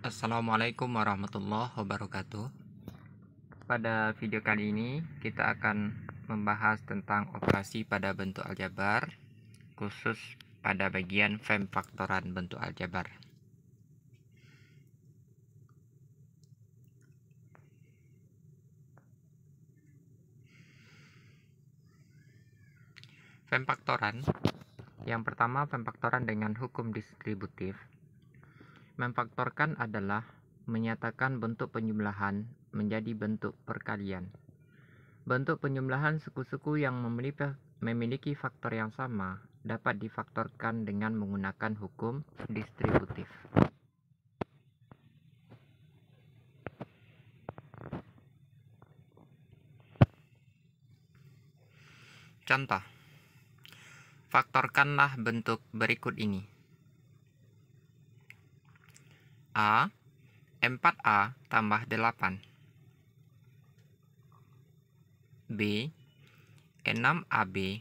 Assalamualaikum warahmatullahi wabarakatuh. Pada video kali ini kita akan membahas tentang operasi pada bentuk aljabar, khusus pada bagian faktoran bentuk aljabar. Faktoran. Yang pertama, faktoran dengan hukum distributif. Memfaktorkan adalah menyatakan bentuk penjumlahan menjadi bentuk perkalian. Bentuk penjumlahan suku-suku yang memiliki faktor yang sama dapat difaktorkan dengan menggunakan hukum distributif. Contoh, faktorkanlah bentuk berikut ini. A, 4A tambah 8. B, 6AB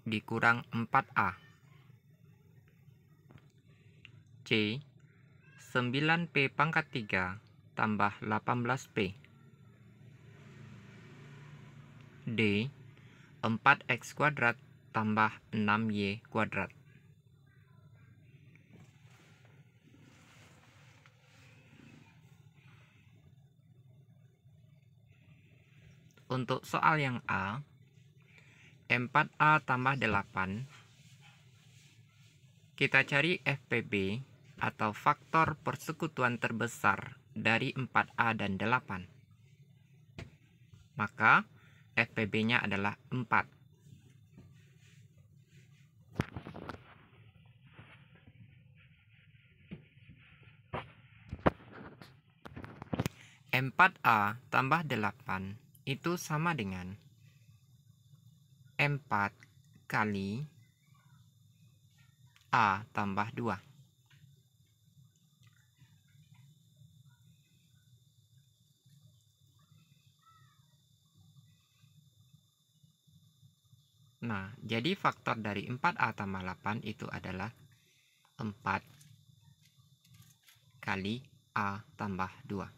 dikurang 4A. C, 9P pangkat 3 tambah 18P. D, 4X kuadrat tambah 6Y kuadrat. Untuk soal yang A, 4A tambah 8, kita cari FPB atau faktor persekutuan terbesar dari 4A dan 8. Maka FPB-nya adalah 4. A tambah 8 itu sama dengan 4 kali A tambah 2. Nah, jadi faktor dari 4A tambah 8 itu adalah 4 kali A tambah 2.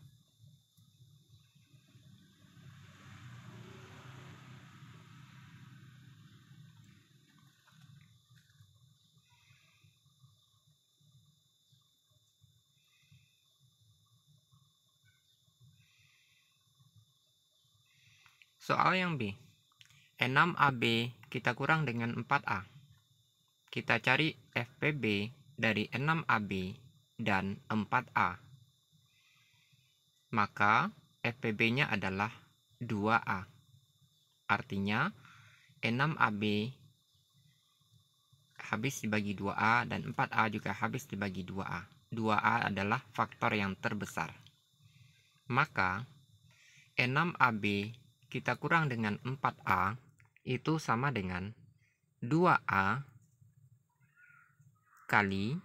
Soal yang B, 6AB kita kurang dengan 4A. Kita cari FPB dari 6AB dan 4A. Maka FPB-nya adalah 2A. Artinya 6AB habis dibagi 2A dan 4A juga habis dibagi 2A. 2A adalah faktor yang terbesar. Maka 6AB kita kurang dengan 4A itu sama dengan 2A kali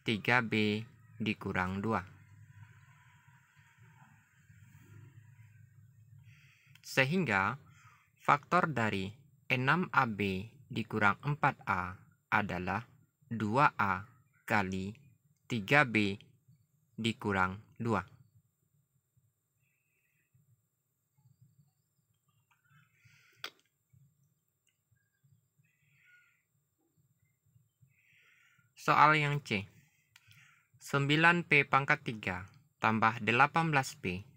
3B dikurang 2. Sehingga faktor dari 6AB dikurang 4A adalah 2A kali 3B dikurang 2. Soal yang C, 9P pangkat 3 tambah 18P.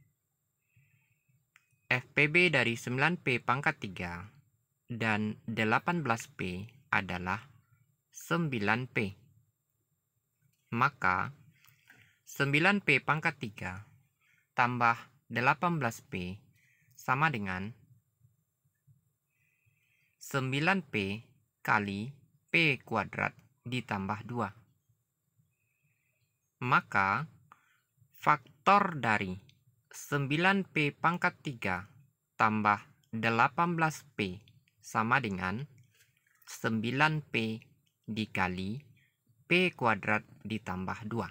FPB dari 9P pangkat 3 dan 18P adalah 9P. Maka 9P pangkat 3 tambah 18P sama dengan 9P kali P kuadrat ditambah 2. Maka faktor dari 9P pangkat 3 tambah 18P sama dengan 9P dikali P kuadrat ditambah 2.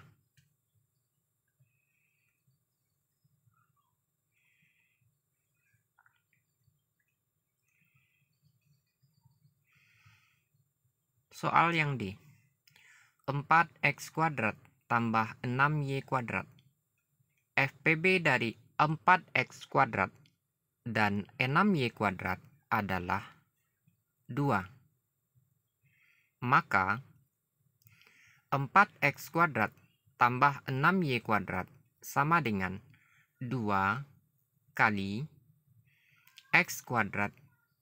Soal yang D, 4X kuadrat tambah 6Y kuadrat. FPB dari 4X kuadrat dan 6Y kuadrat adalah 2. Maka 4X kuadrat tambah 6Y kuadrat sama dengan 2 kali X kuadrat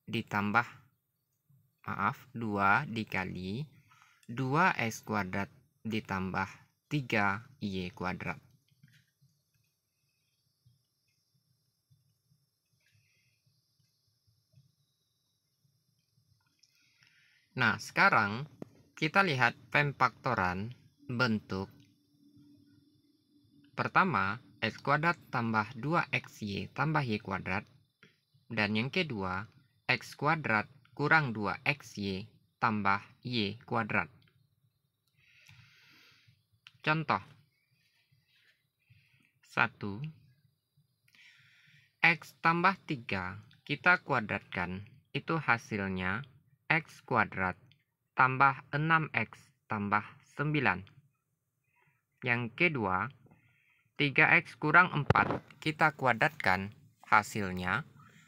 ditambah 2 dikali 2X kuadrat ditambah 3Y kuadrat. Nah, sekarang kita lihat pemfaktoran bentuk pertama, X kuadrat tambah 2XY tambah Y kuadrat. Dan yang kedua, X kuadrat kurang 2XY tambah Y kuadrat. Contoh 1. X tambah 3 kita kuadratkan, itu hasilnya X kuadrat tambah 6X tambah 9. Yang kedua, 3X kurang 4 kita kuadratkan, hasilnya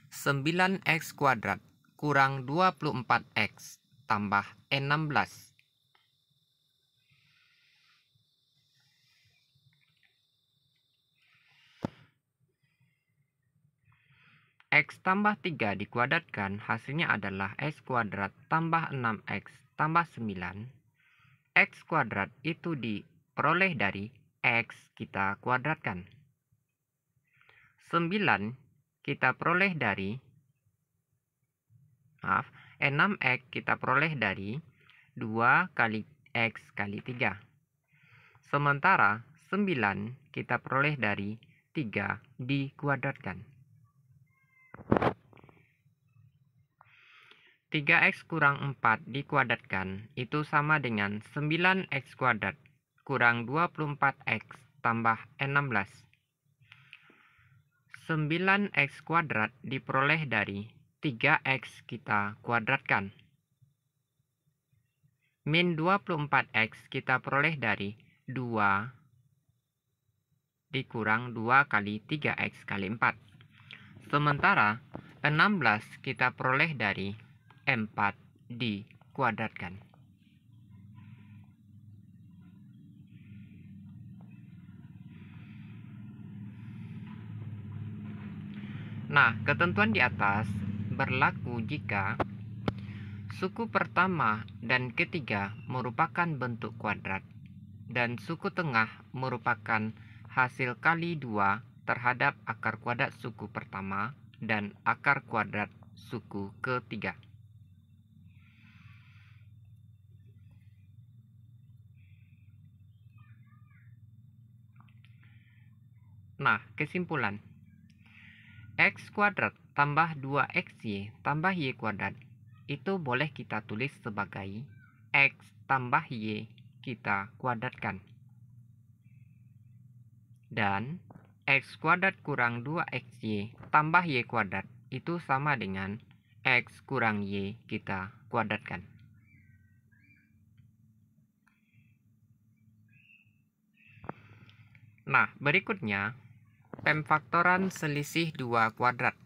9X kuadrat kurang 24X tambah 16. X tambah 3 dikuadratkan, hasilnya adalah X kuadrat tambah 6X tambah 9. X kuadrat itu diperoleh dari X kita kuadratkan. 9 kita peroleh dari 6X kita peroleh dari 2 kali X kali 3. Sementara 9 kita peroleh dari 3 dikuadratkan. 3X kurang 4 dikuadratkan, itu sama dengan 9X kuadrat kurang 24X tambah 16. 9X kuadrat diperoleh dari 3X kita kuadratkan. Min 24X kita peroleh dari 2 dikurang 2 kali 3X kali 4. Sementara 16 kita peroleh dari 4 dikuadratkan. Nah, ketentuan di atas berlaku jika suku pertama dan ketiga merupakan bentuk kuadrat dan suku tengah merupakan hasil kali 2 terhadap akar kuadrat suku pertama dan akar kuadrat suku ketiga. Nah, kesimpulan. X kuadrat tambah 2XY tambah Y kuadrat itu boleh kita tulis sebagai X tambah Y kita kuadratkan. Dan X kuadrat kurang 2XY tambah Y kuadrat itu sama dengan X kurang Y kita kuadratkan. Nah, berikutnya pemfaktoran selisih 2 kuadrat.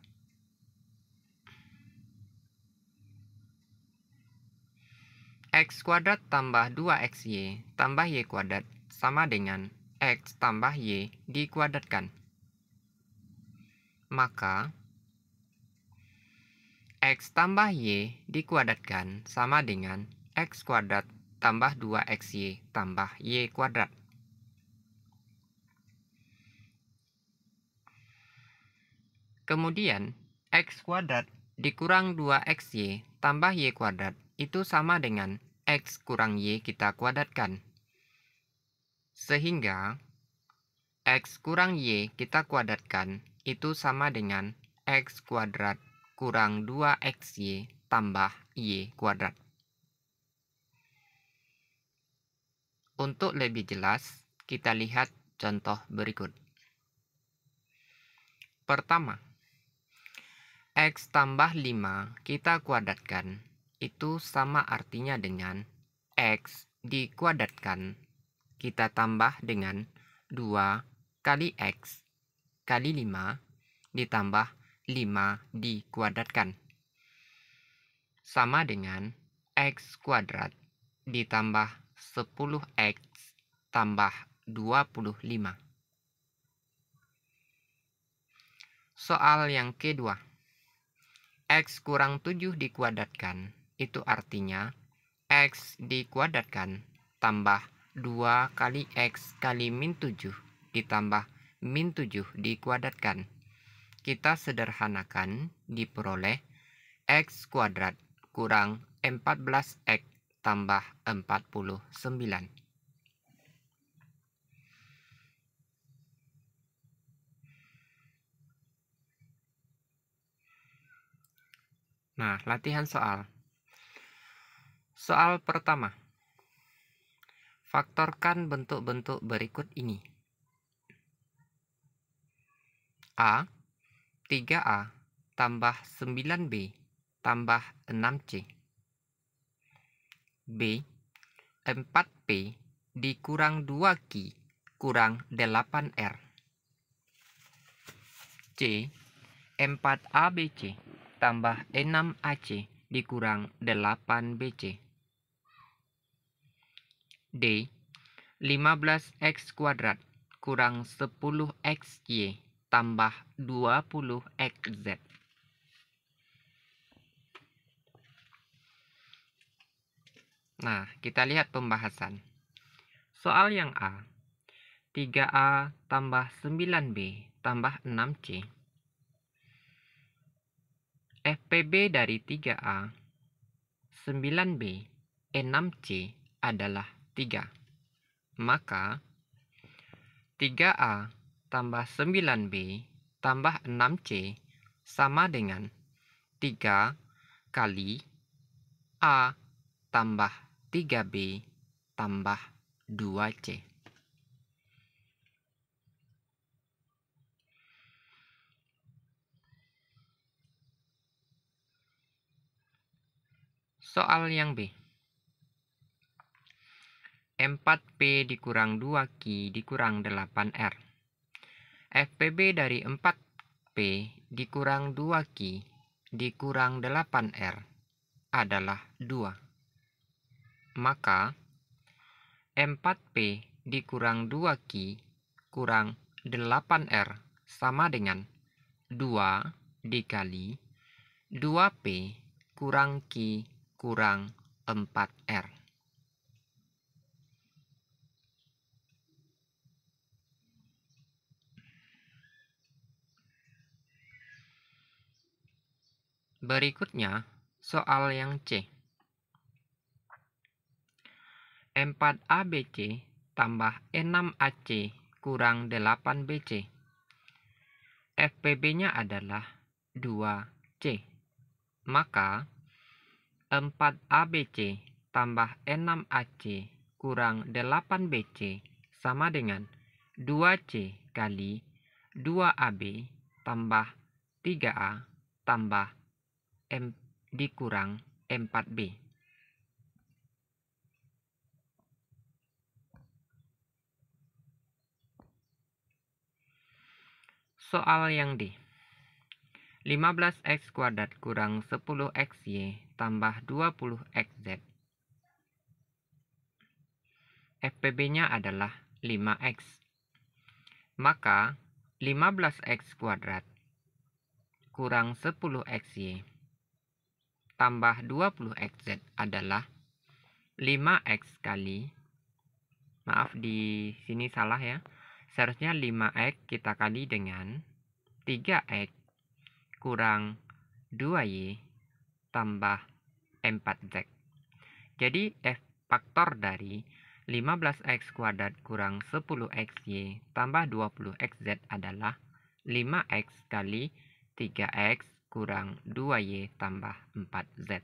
X kuadrat tambah 2XY tambah Y kuadrat sama dengan X tambah Y dikuadratkan. Maka X tambah Y dikuadratkan sama dengan X kuadrat tambah 2XY tambah Y kuadrat. Kemudian X kuadrat dikurang 2XY tambah Y kuadrat itu sama dengan X kurang Y kita kuadratkan. Sehingga X kurang Y kita kuadratkan itu sama dengan X kuadrat kurang 2XY tambah Y kuadrat. Untuk lebih jelas, kita lihat contoh berikut. Pertama, X tambah 5 kita kuadratkan, itu sama artinya dengan X dikuadratkan kita tambah dengan 2 kali X kali 5 ditambah 5 dikuadratkan. Sama dengan X kuadrat ditambah 10X tambah 25. Soal yang kedua. X kurang 7 dikuadratkan, itu artinya X dikuadratkan tambah 2 kali X kali min 7 ditambah min 7 dikuadratkan. Kita sederhanakan diperoleh X kuadrat kurang 14X tambah 49. Nah, latihan soal. Soal pertama. Faktorkan bentuk-bentuk berikut ini. A. 3A tambah 9B tambah 6C. B. 4P dikurang 2Q kurang 8R. C. 4ABC tambah 6AC dikurang 8BC. D. 15X kuadrat kurang 10XY tambah 20XZ. Nah, kita lihat pembahasan. Soal yang A. 3A tambah 9B tambah 6C. FPB dari 3A, 9B, 6C adalah 3. Maka 3A tambah 9B tambah 6C sama dengan 3 kali A tambah 3B tambah 2C. Soal yang B. 4P dikurang 2Q dikurang 8R. FPB dari 4P dikurang 2Q dikurang 8R adalah 2. Maka 4P dikurang 2Q kurang 8R sama dengan 2 dikali 2P kurang Q kurang 4R. Berikutnya, soal yang C. 4ABC tambah 6AC kurang 8BC. FPB-nya adalah 2C. Maka 4ABC tambah 6AC kurang 8BC sama dengan 2C kali 2AB tambah 3A tambah M dikurang 4B. Soal yang D. 15X kuadrat kurang 10XY tambah 20XZ. FPB-nya adalah 5X. Maka 15X kuadrat kurang 10XY tambah 20XZ adalah 5X kali, maaf di sini salah ya, seharusnya 5X kita kali dengan 3X kurang 2Y tambah 4Z. Jadi faktor dari 15X kuadrat kurang 10XY tambah 20XZ adalah 5X kali 3X kurang 2Y tambah 4Z.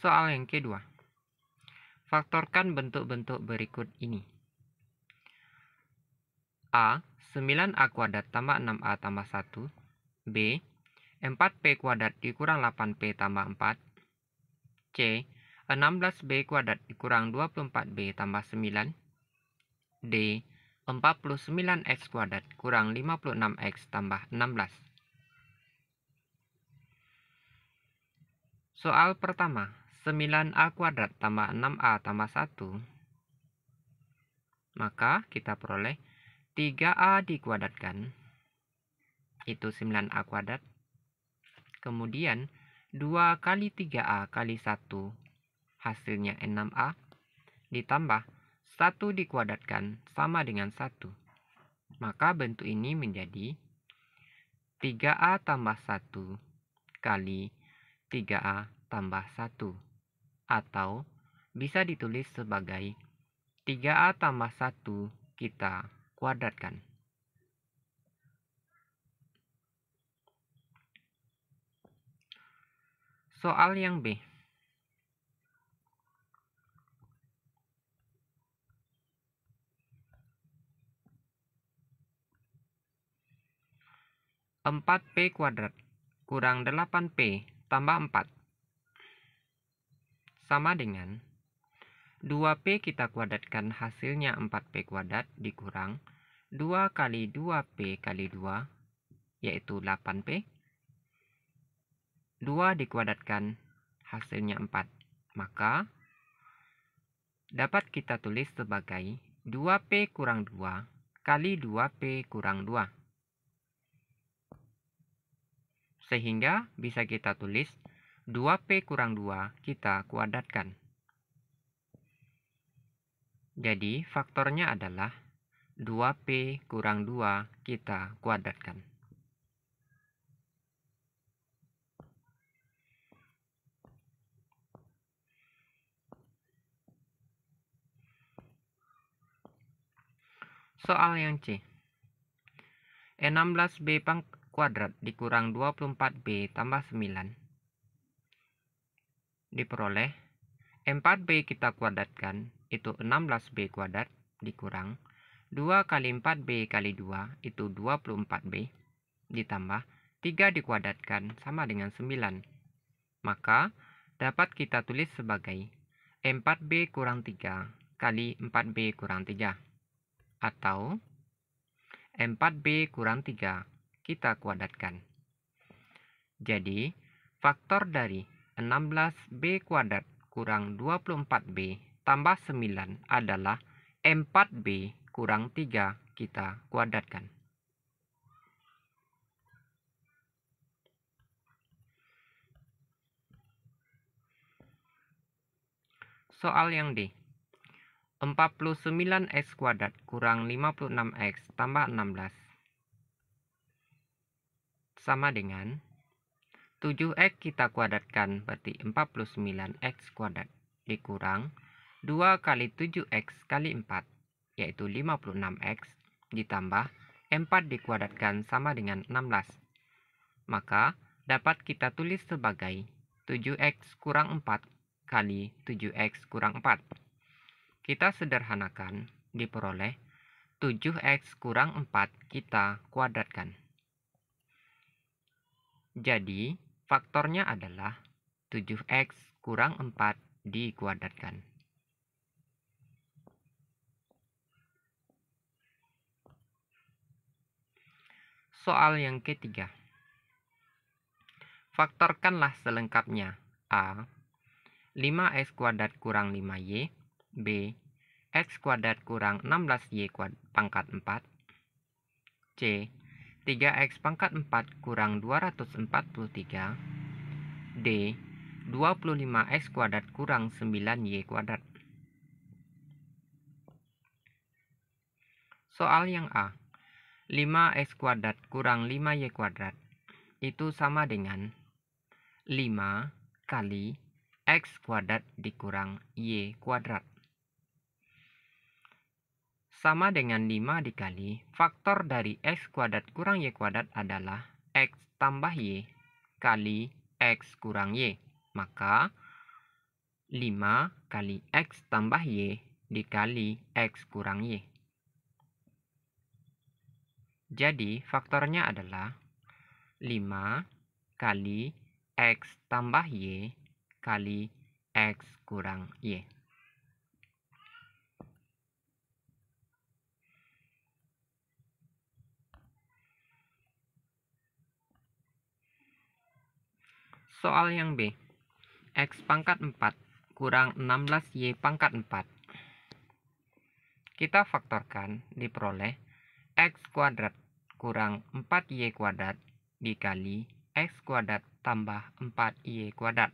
Soal yang kedua. Faktorkan bentuk-bentuk berikut ini. A. 9A kuadrat tambah 6A tambah 1. B. 4P kuadrat dikurang 8P tambah 4. C. 16B kuadrat dikurang 24B tambah 9. D. 49X kuadrat kurang 56X tambah 16. Soal pertama, 9A kuadrat tambah 6A tambah 1. Maka kita peroleh 3A dikuadratkan, itu 9A kuadrat. Kemudian 2 kali 3A kali 1, hasilnya 6A. Ditambah 1 dikuadratkan sama dengan 1. Maka bentuk ini menjadi 3A tambah 1 kali 3A tambah 1. Atau bisa ditulis sebagai 3A tambah 1 kita kuadratkan. Soal yang B. Empat P kuadrat kurang 8P tambah 4 sama dengan 2P kita kuadratkan, hasilnya 4P kuadrat dikurang 2 kali 2P kali 2, yaitu 8P. 2 dikuadratkan, hasilnya 4. Maka dapat kita tulis sebagai 2P kurang 2 kali 2P kurang 2. Sehingga bisa kita tulis 2P kurang 2 kita kuadratkan. Jadi faktornya adalah 2P kurang 2 kita kuadratkan. Soal yang C. 16B kuadrat dikurang 24B tambah 9. Diperoleh 4B kita kuadratkan, itu 16B kuadrat dikurang 2 kali 4B kali 2, itu 24B. Ditambah 3 dikuadratkan sama dengan 9. Maka dapat kita tulis sebagai 4B kurang 3 kali 4B kurang 3. Atau 4B kurang 3 kita kuadratkan. Jadi faktor dari 16B kuadrat kurang 24B tambah 9 adalah 4B kurang 3 kita kuadratkan. Soal yang D. 49X kuadrat kurang 56X tambah 16 sama dengan 7X kita kuadratkan, berarti 49X kuadrat dikurang 2 kali 7X kali 4, yaitu 56X, ditambah 4 dikuadratkan sama dengan 16. Maka dapat kita tulis sebagai 7X kurang 4 kali 7X kurang 4. Kita sederhanakan, diperoleh 7X kurang 4 kita kuadratkan. Jadi faktornya adalah 7X kurang 4 dikuadratkan. Soal yang ketiga. Faktorkanlah selengkapnya. A. 5X kuadrat kurang 5Y. B. X kuadrat kurang 16Y pangkat 4. C. 3X pangkat 4 kurang 243. D. 25X kuadrat kurang 9Y kuadrat. Soal yang A. 5X kuadrat kurang 5Y kuadrat itu sama dengan 5 kali X kuadrat dikurang Y kuadrat. Sama dengan 5 dikali faktor dari X kuadrat kurang Y kuadrat adalah X tambah Y kali X kurang Y. Maka 5 kali X tambah Y dikali X kurang Y. Jadi faktornya adalah 5 kali X tambah Y kali X kurang Y. Soal yang B. X pangkat 4 kurang 16Y pangkat 4. Kita faktorkan diperoleh X kuadrat kurang 4Y kuadrat dikali X kuadrat tambah 4Y kuadrat.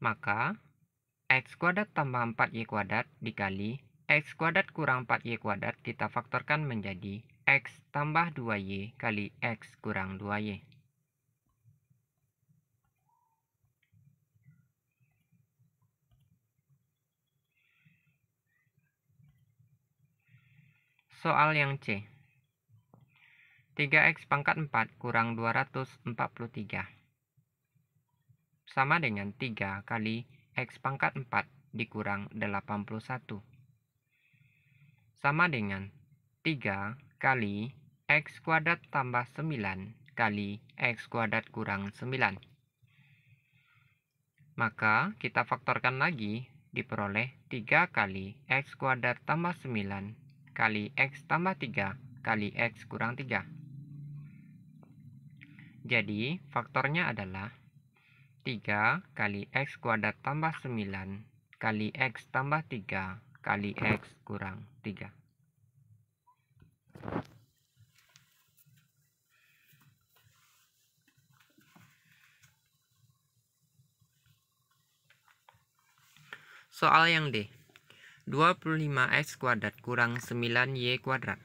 Maka X kuadrat tambah 4Y kuadrat dikali X kuadrat kurang 4Y kuadrat kita faktorkan menjadi X tambah 2Y kali X kurang 2Y. Soal yang C. 3X pangkat 4 kurang 243 sama dengan 3 kali X pangkat 4 dikurang 81 sama dengan 3 kali X kuadrat tambah 9 kali X kuadrat kurang 9. Maka kita faktorkan lagi diperoleh 3 kali X kuadrat tambah 9 kali X tambah 3 kali X kurang 3. Jadi faktornya adalah 3 kali X kuadrat tambah 9 kali X tambah 3 kali X kurang 3. Soal yang D. 25X kuadrat kurang 9Y kuadrat.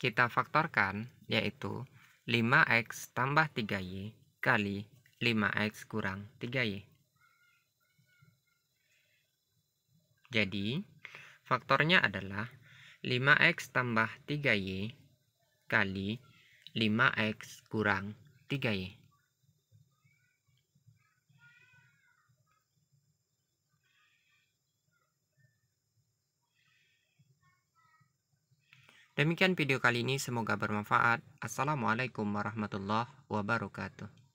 Kita faktorkan yaitu 5X tambah 3Y kali 5X kurang 3Y. Jadi faktornya adalah 5X tambah 3Y kali 5X kurang 3Y. Demikian video kali ini, semoga bermanfaat. Assalamualaikum warahmatullahi wabarakatuh.